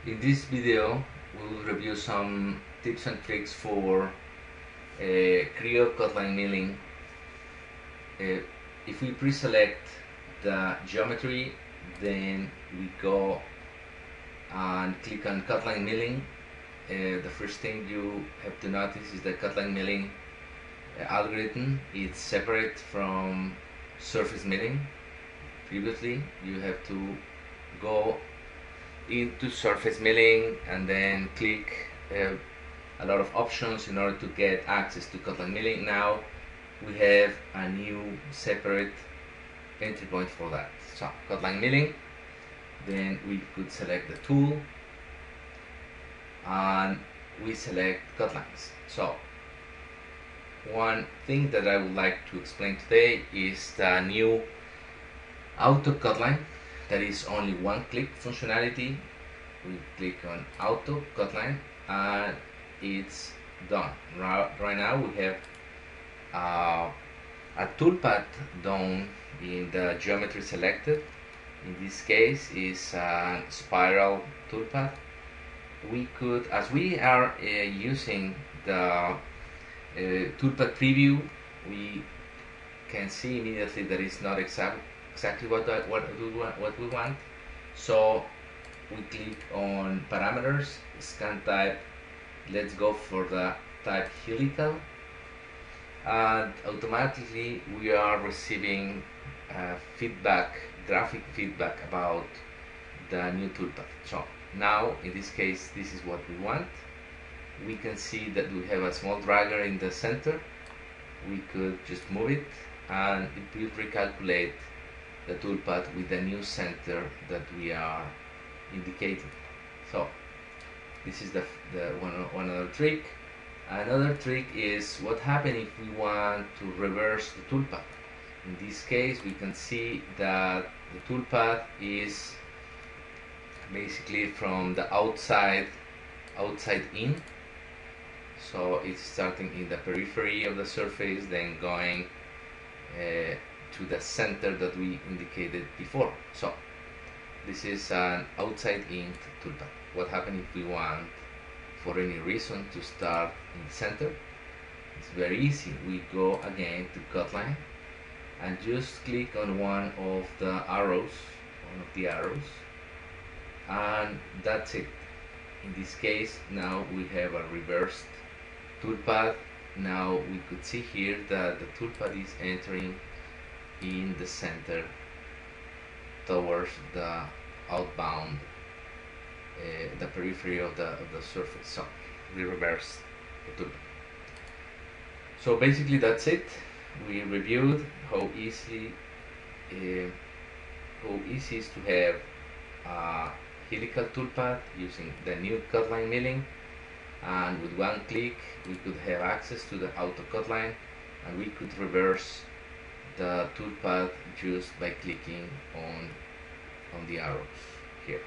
In this video, we will review some tips and tricks for Creo Cutline Milling. If we pre-select the geometry, then we go and click on Cutline Milling. The first thing you have to notice is the Cutline Milling algorithm is separate from surface milling. Previously, you have to go into surface milling and then click a lot of options in order to get access to Cutline Milling. Now we have a new separate entry point for that. So Cutline Milling, then we could select the tool and we select cutlines. So one thing that I would like to explain today is the new auto cutline. That is only one click functionality. We click on auto cutline and it's done. Right now we have a toolpath done in the geometry selected. In this case is a spiral toolpath. We could, as we are using the toolpath preview, we can see immediately that it's not exactly what we want. So we click on parameters, scan type, let's go for the type helical, and automatically we are receiving graphic feedback about the new toolpath. So now in this case this is what we want. We can see that we have a small dragger in the center. We could just move it and it will recalculate the toolpath with the new center that we are indicating. So this is the one other trick. Another trick is what happens if we want to reverse the toolpath. In this case we can see that the toolpath is basically from the outside in. So it's starting in the periphery of the surface, then going to the center that we indicated before. So this is an outside in toolpath. What happens if we want, for any reason, to start in the center? It's very easy. We go again to Cutline and just click on one of the arrows, and that's it. In this case, now we have a reversed toolpath. Now we could see here that the toolpath is entering in the center towards the outbound, the periphery of the surface. So we reverse the toolpath. So basically that's it. We reviewed how easy it is to have a helical toolpath using the new Cutline Milling, and with one click we could have access to the auto cutline, and we could reverse the toolpath just by clicking on the arrows here.